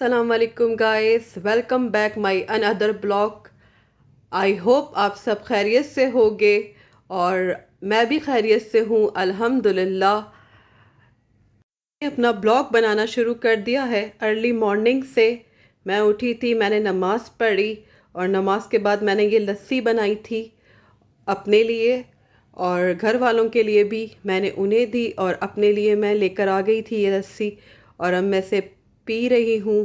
السلام علیکم guys, welcome back my another blog. I hope آپ سب خیریت سے ہوگے اور میں بھی خیریت سے ہوں الحمدللہ۔ اپنا بلاگ بنانا شروع کر دیا ہے ارلی مارننگ سے۔ میں اٹھی تھی، میں نے نماز پڑھی اور نماز کے بعد میں نے یہ لسی بنائی تھی اپنے لیے اور گھر والوں کے لیے بھی میں نے انہیں دی، اور اپنے لیے میں لے کر آ گئی تھی یہ لسی اور اب میں سے پی رہی ہوں،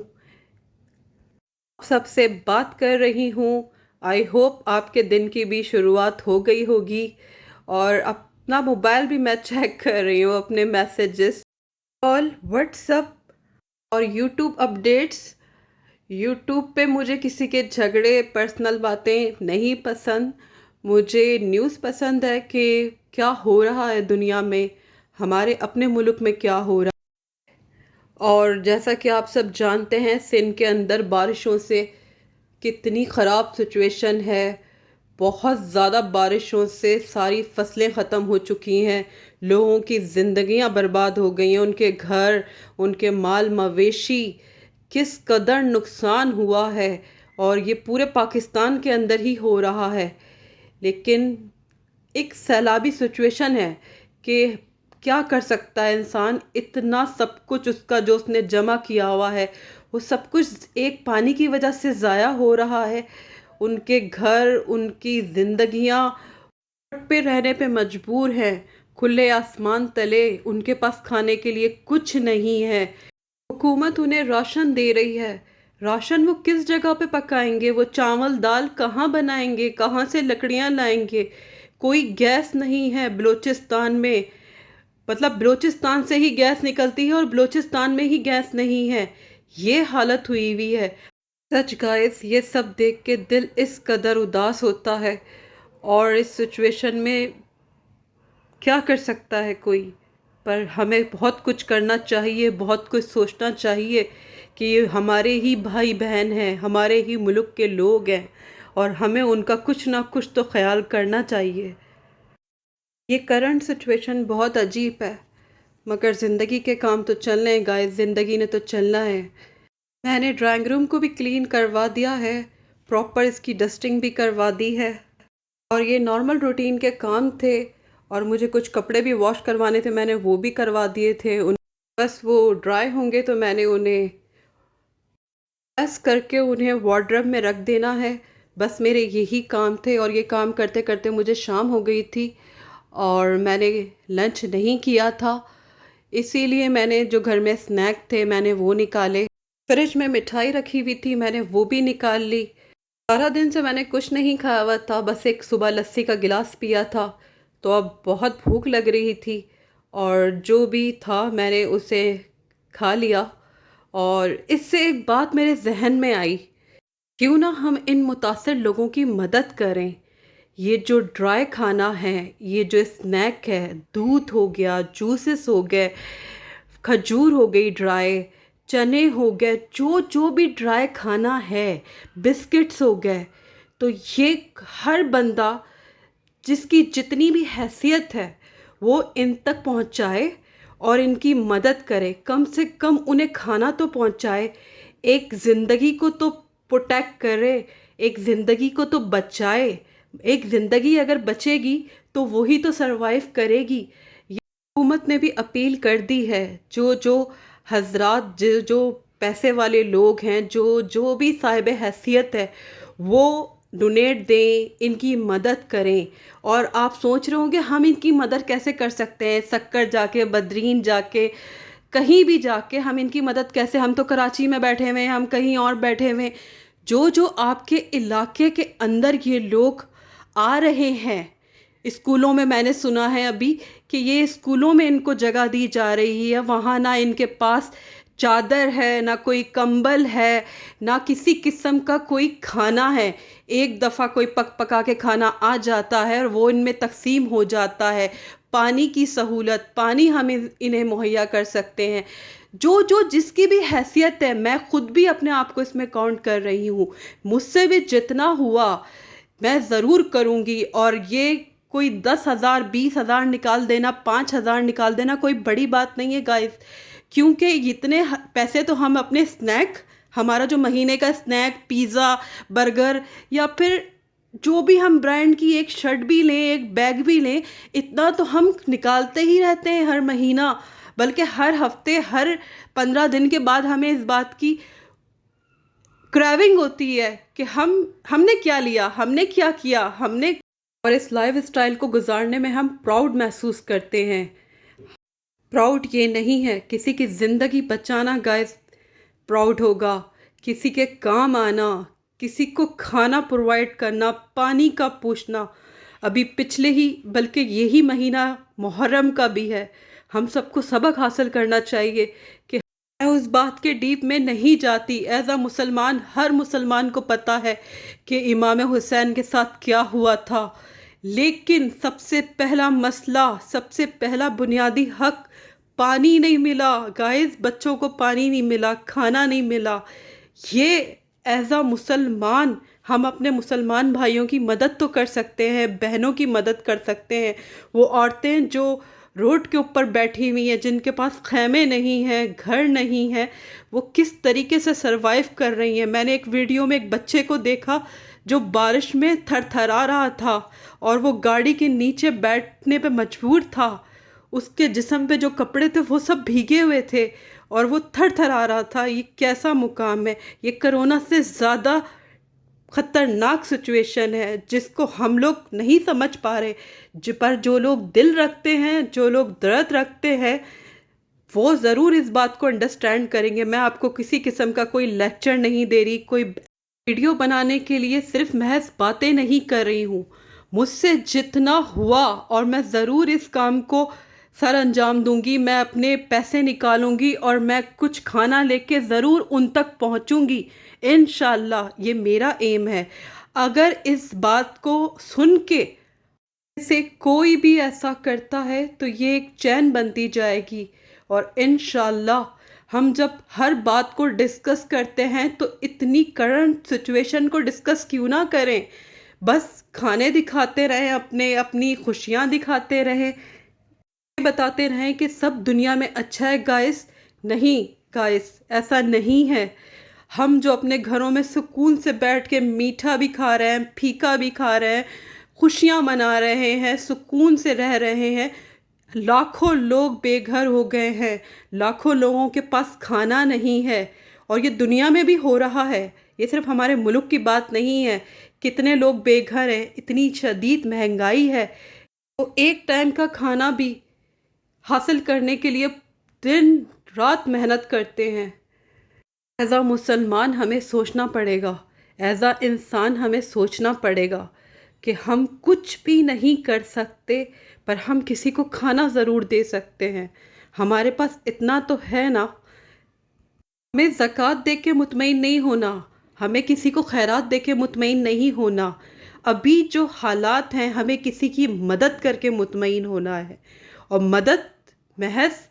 سب سے بات کر رہی ہوں۔ آئی ہوپ آپ کے دن کی بھی شروعات ہو گئی ہوگی، اور اپنا موبائل بھی میں چیک کر رہی ہوں، اپنے میسیجز، کال، واٹس ایپ اور یوٹیوب اپڈیٹس۔ یوٹیوب پہ مجھے کسی کے جھگڑے، پرسنل باتیں نہیں پسند، مجھے نیوز پسند ہے کہ کیا ہو رہا ہے دنیا میں، ہمارے اپنے ملک میں کیا ہو رہا ہے۔ اور جیسا کہ آپ سب جانتے ہیں، سندھ کے اندر بارشوں سے کتنی خراب سچویشن ہے، بہت زیادہ بارشوں سے ساری فصلیں ختم ہو چکی ہیں، لوگوں کی زندگیاں برباد ہو گئی ہیں، ان کے گھر، ان کے مال مویشی، کس قدر نقصان ہوا ہے، اور یہ پورے پاکستان کے اندر ہی ہو رہا ہے۔ لیکن ایک سیلابی سچویشن ہے کہ کیا کر سکتا ہے انسان، اتنا سب کچھ اس کا جو اس نے جمع کیا ہوا ہے وہ سب کچھ ایک پانی کی وجہ سے ضائع ہو رہا ہے۔ ان کے گھر، ان کی زندگیاں پہ رہنے پہ مجبور ہیں، کھلے آسمان تلے، ان کے پاس کھانے کے لیے کچھ نہیں ہے۔ حکومت انہیں راشن دے رہی ہے، راشن وہ کس جگہ پہ پکائیں گے؟ وہ چاول دال کہاں بنائیں گے؟ کہاں سے لکڑیاں لائیں گے؟ کوئی گیس نہیں ہے بلوچستان میں، مطلب بلوچستان سے ہی گیس نکلتی ہے اور بلوچستان میں ہی گیس نہیں ہے، یہ حالت ہوئی ہوئی ہے۔ سچ گائز، یہ سب دیکھ کے دل اس قدر اداس ہوتا ہے، اور اس سچویشن میں کیا کر سکتا ہے کوئی؟ پر ہمیں بہت کچھ کرنا چاہیے، بہت کچھ سوچنا چاہیے کہ یہ ہمارے ہی بھائی بہن ہیں، ہمارے ہی ملک کے لوگ ہیں، اور ہمیں ان کا کچھ نہ کچھ تو خیال کرنا چاہیے۔ یہ کرنٹ سچویشن بہت عجیب ہے، مگر زندگی کے کام تو چلنے ہیں گائز، زندگی نے تو چلنا ہے۔ میں نے ڈرائنگ روم کو بھی کلین کروا دیا ہے، پراپر اس کی ڈسٹنگ بھی کروا دی ہے، اور یہ نارمل روٹین کے کام تھے، اور مجھے کچھ کپڑے بھی واش کروانے تھے، میں نے وہ بھی کروا دیے تھے، بس وہ ڈرائی ہوں گے تو میں نے انہیں پریس کر کے انہیں وارڈروب میں رکھ دینا ہے۔ بس میرے یہی کام تھے، اور یہ کام کرتے کرتے مجھے شام ہو گئی تھی اور میں نے لنچ نہیں کیا تھا، اسی لیے میں نے جو گھر میں سنیک تھے میں نے وہ نکالے، فریج میں مٹھائی رکھی ہوئی تھی میں نے وہ بھی نکال لی۔ سارا دن سے میں نے کچھ نہیں کھایا ہوا تھا، بس ایک صبح لسی کا گلاس پیا تھا، تو اب بہت بھوک لگ رہی تھی، اور جو بھی تھا میں نے اسے کھا لیا۔ اور اس سے ایک بات میرے ذہن میں آئی، کیوں نہ ہم ان متاثر لوگوں کی مدد کریں؟ یہ جو ڈرائی کھانا ہے، یہ جو اسنیک ہے، دودھ ہو گیا، جوسز ہو گئے، کھجور ہو گئی ڈرائی، چنے ہو گئے، جو جو بھی ڈرائی کھانا ہے، بسکٹس ہو گئے، تو یہ ہر بندہ جس کی جتنی بھی حیثیت ہے وہ ان تک پہنچائے اور ان کی مدد کرے، کم سے کم انہیں کھانا تو پہنچائے، ایک زندگی کو تو پروٹیکٹ کرے، ایک زندگی کو تو بچائے۔ ایک زندگی اگر بچے گی تو وہی تو سروائیو کرے گی۔ یہ حکومت نے بھی اپیل کر دی ہے، جو جو حضرات، جو جو پیسے والے لوگ ہیں، جو جو بھی صاحب حیثیت ہے، وہ ڈونیٹ دیں، ان کی مدد کریں۔ اور آپ سوچ رہے ہوں گے ہم ان کی مدد کیسے کر سکتے ہیں؟ سکر جا کے، بدرین جا کے، کہیں بھی جا کے ہم ان کی مدد کیسے؟ ہم تو کراچی میں بیٹھے ہوئے ہیں، ہم کہیں اور بیٹھے ہوئے ہیں۔ جو جو آپ کے علاقے کے اندر یہ لوگ آ رہے ہیں، اسکولوں میں نے سنا ہے ابھی کہ یہ اسکولوں میں ان کو جگہ دی جا رہی ہے، وہاں نہ ان کے پاس چادر ہے، نہ کوئی کمبل ہے، نہ کسی قسم کا کوئی کھانا ہے۔ ایک دفعہ کوئی پکا کے کھانا آ جاتا ہے اور وہ ان میں تقسیم ہو جاتا ہے۔ پانی کی سہولت، پانی ہم انہیں مہیا کر سکتے ہیں۔ جو جو جس کی بھی حیثیت ہے، میں خود بھی اپنے آپ کو اس میں کاؤنٹ کر رہی ہوں، مجھ سے بھی جتنا ہوا میں ضرور کروں گی۔ اور یہ کوئی 10,000 20,000 نکال دینا، 5,000 نکال دینا کوئی بڑی بات نہیں ہے گائز، کیونکہ اتنے پیسے تو ہم اپنے سنیک، ہمارا جو مہینے کا اسنیک پیزا برگر یا پھر جو بھی ہم برانڈ کی ایک شرٹ بھی لیں ایک بیگ بھی لیں اتنا تو ہم نکالتے ہی رہتے ہیں ہر مہینہ، بلکہ ہر ہفتے ہر 15 دن کے بعد ہمیں اس بات کی کریونگ ہوتی ہے کہ ہم نے کیا لیا، ہم نے کیا کیا، ہم نے، اور اس لائف اسٹائل کو گزارنے میں ہم پراؤڈ محسوس کرتے ہیں۔ پراؤڈ یہ نہیں ہے کسی کی زندگی بچانا گائز پراؤڈ ہوگا، کسی کے کام آنا، کسی کو کھانا پرووائڈ کرنا، پانی کا پوچھنا۔ ابھی پچھلے ہی بلکہ یہی مہینہ محرم کا بھی ہے، ہم سب کو سبق حاصل کرنا چاہیے کہ میں اس بات کے ڈیپ میں نہیں جاتی، ایز اے مسلمان ہر مسلمان کو پتہ ہے کہ امام حسین کے ساتھ کیا ہوا تھا، لیکن سب سے پہلا مسئلہ، سب سے پہلا بنیادی حق پانی نہیں ملا گائز، بچوں کو پانی نہیں ملا، کھانا نہیں ملا۔ یہ ایز اے مسلمان ہم اپنے مسلمان بھائیوں کی مدد تو کر سکتے ہیں، بہنوں کی مدد کر سکتے ہیں، وہ عورتیں جو روڈ کے اوپر بیٹھی ہوئی ہیں، جن کے پاس خیمے نہیں ہیں، گھر نہیں ہیں، وہ کس طریقے سے سروائیو کر رہی ہیں۔ میں نے ایک ویڈیو میں ایک بچے کو دیکھا جو بارش میں تھر تھرا رہا تھا اور وہ گاڑی کے نیچے بیٹھنے پہ مجبور تھا، اس کے جسم پہ جو کپڑے تھے وہ سب بھیگے ہوئے تھے اور وہ تھر تھرا رہا تھا۔ یہ کیسا مقام ہے؟ یہ کرونا سے زیادہ خطرناک سچویشن ہے جس کو ہم لوگ نہیں سمجھ پا رہے، پر جو لوگ دل رکھتے ہیں، جو لوگ درد رکھتے ہیں، وہ ضرور اس بات کو انڈرسٹینڈ کریں گے۔ میں آپ کو کسی قسم کا کوئی لیکچر نہیں دے رہی، کوئی ویڈیو بنانے کے لیے صرف محض باتیں نہیں کر رہی ہوں۔ مجھ سے جتنا ہوا اور میں ضرور اس کام کو سر انجام دوں گی، میں اپنے پیسے نکالوں گی اور میں کچھ کھانا لے کے ضرور ان تک پہنچوں گی انشاءاللہ۔ یہ میرا ایم ہے۔ اگر اس بات کو سن کے سے کوئی بھی ایسا کرتا ہے تو یہ ایک چین بنتی جائے گی، اور انشاءاللہ ہم جب ہر بات کو ڈسکس کرتے ہیں تو اتنی کرنٹ سچویشن کو ڈسکس کیوں نہ کریں، بس کھانے دکھاتے رہیں، اپنی خوشیاں دکھاتے رہیں، بتاتے رہیں کہ سب دنیا میں اچھا ہے۔ گائز نہیں، گائز ایسا نہیں ہے۔ ہم جو اپنے گھروں میں سکون سے بیٹھ کے میٹھا بھی کھا رہے ہیں، پھیکا بھی کھا رہے ہیں، خوشیاں منا رہے ہیں، سکون سے رہ رہے ہیں، لاکھوں لوگ بے گھر ہو گئے ہیں، لاکھوں لوگوں کے پاس کھانا نہیں ہے، اور یہ دنیا میں بھی ہو رہا ہے، یہ صرف ہمارے ملک کی بات نہیں ہے۔ کتنے لوگ بے گھر ہیں، اتنی شدید مہنگائی ہے، تو ایک ٹائم کا کھانا بھی حاصل کرنے کے لیے دن رات محنت کرتے ہیں۔ ایز اے مسلمان ہمیں سوچنا پڑے گا، ایز اے انسان ہمیں سوچنا پڑے گا کہ ہم کچھ بھی نہیں کر سکتے پر ہم کسی کو کھانا ضرور دے سکتے ہیں۔ ہمارے پاس اتنا تو ہے نا، ہمیں زکوٰۃ دے کے مطمئن نہیں ہونا، ہمیں کسی کو خیرات دے کے مطمئن نہیں ہونا، ابھی جو حالات ہیں ہمیں کسی کی مدد کر کے مطمئن ہونا ہے، اور مدد محض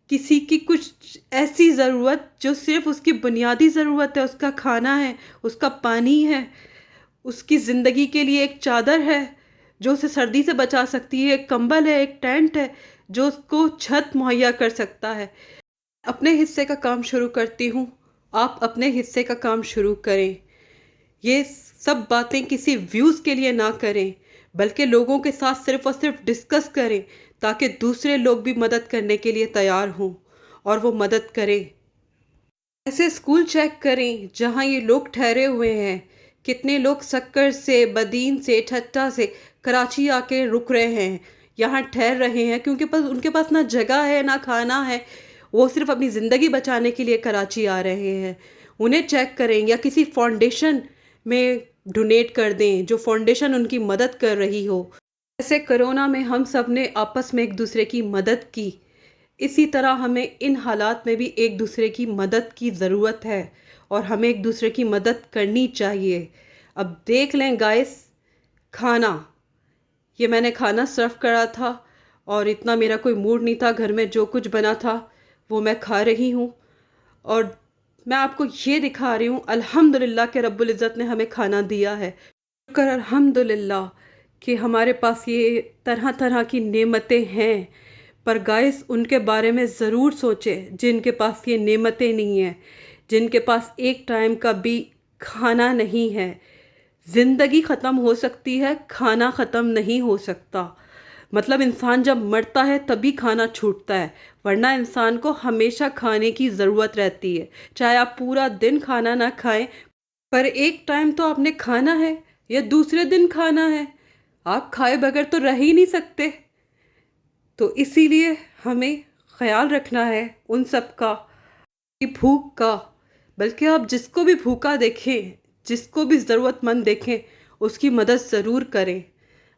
کسی کی کچھ ایسی ضرورت جو صرف اس کی بنیادی ضرورت ہے، اس کا کھانا ہے، اس کا پانی ہے، اس کی زندگی کے لیے ایک چادر ہے جو اسے سردی سے بچا سکتی ہے، ایک کمبل ہے، ایک ٹینٹ ہے جو اس کو چھت مہیا کر سکتا ہے۔ اپنے حصے کا کام شروع کرتی ہوں، آپ اپنے حصے کا کام شروع کریں۔ یہ سب باتیں کسی ویوز کے لیے نہ کریں، بلکہ لوگوں کے ساتھ صرف اور صرف ڈسکس کریں تاکہ دوسرے لوگ بھی مدد کرنے کے لیے تیار ہوں اور وہ مدد کریں۔ ایسے اسکول چیک کریں جہاں یہ لوگ ٹھہرے ہوئے ہیں، کتنے لوگ سکر سے، بدین سے، ٹھٹا سے کراچی آ کے رک رہے ہیں، یہاں ٹھہر رہے ہیں، کیونکہ ان کے پاس نہ جگہ ہے نہ کھانا ہے، وہ صرف اپنی زندگی بچانے کے لیے کراچی آ رہے ہیں۔ انہیں چیک کریں یا کسی فاؤنڈیشن میں ڈونیٹ کر دیں جو فاؤنڈیشن ان کی مدد کر رہی ہو۔ ایسے کرونا میں ہم سب نے آپس میں ایک دوسرے کی مدد کی، اسی طرح ہمیں ان حالات میں بھی ایک دوسرے کی مدد کی ضرورت ہے اور ہمیں ایک دوسرے کی مدد کرنی چاہیے۔ اب دیکھ لیں گائس، کھانا، یہ میں نے کھانا سرو کرا تھا اور اتنا میرا کوئی موڈ نہیں تھا، گھر میں جو کچھ بنا تھا وہ میں کھا رہی ہوں، اور میں آپ کو یہ دکھا رہی ہوں الحمدللہ کہ رب العزت نے ہمیں کھانا دیا ہے۔ شکر الحمدللہ کہ ہمارے پاس یہ طرح طرح کی نعمتیں ہیں، پر گائس ان کے بارے میں ضرور سوچیں جن کے پاس یہ نعمتیں نہیں ہیں، جن کے پاس ایک ٹائم کا بھی کھانا نہیں ہے۔ زندگی ختم ہو سکتی ہے، کھانا ختم نہیں ہو سکتا۔ مطلب انسان جب مرتا ہے تبھی کھانا چھوٹتا ہے، ورنہ انسان کو ہمیشہ کھانے کی ضرورت رہتی ہے۔ چاہے آپ پورا دن کھانا نہ کھائیں، پر ایک ٹائم تو آپ نے کھانا ہے یا دوسرے دن کھانا ہے۔ آپ کھائے بغیر تو رہ ہی نہیں سکتے۔ تو اسی لیے ہمیں خیال رکھنا ہے ان سب کا، کہ بھوک کا، بلکہ آپ جس کو بھی بھوکا دیکھیں، جس کو بھی ضرورت مند دیکھیں، اس کی مدد ضرور کریں۔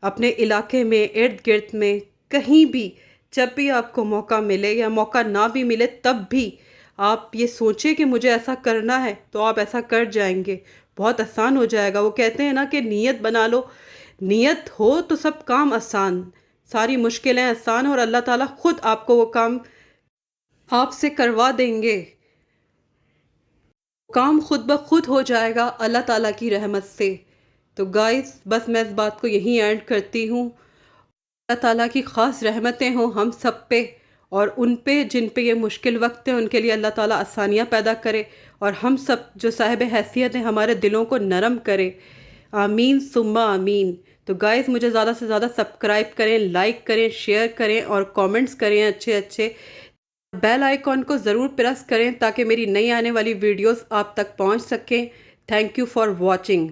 اپنے علاقے میں، ارد گرد میں، کہیں بھی، جب بھی آپ کو موقع ملے یا موقع نہ بھی ملے تب بھی آپ یہ سوچیں کہ مجھے ایسا کرنا ہے تو آپ ایسا کر جائیں گے، بہت آسان ہو جائے گا۔ وہ کہتے ہیں نا کہ نیت بنا لو، نیت ہو تو سب کام آسان، ساری مشکلیں آسان، اور اللہ تعالیٰ خود آپ کو وہ کام آپ سے کروا دیں گے۔ کام خود بخود ہو جائے گا اللہ تعالیٰ کی رحمت سے۔ تو گائز بس میں اس بات کو یہیں اینڈ کرتی ہوں۔ اللہ تعالیٰ کی خاص رحمتیں ہوں ہم سب پہ، اور ان پہ جن پہ یہ مشکل وقت ہے ان کے لیے اللہ تعالیٰ آسانیاں پیدا کرے، اور ہم سب جو صاحب حیثیت ہیں ہمارے دلوں کو نرم کرے۔ آمین ثم آمین۔ تو گائز مجھے زیادہ سے زیادہ سبسکرائب کریں، لائک کریں، شیئر کریں اور کامنٹس کریں اچھے اچھے۔ بیل آئیکن کو ضرور پریس کریں تاکہ میری نئی آنے والی ویڈیوز آپ تک پہنچ سکیں۔ Thank you for watching.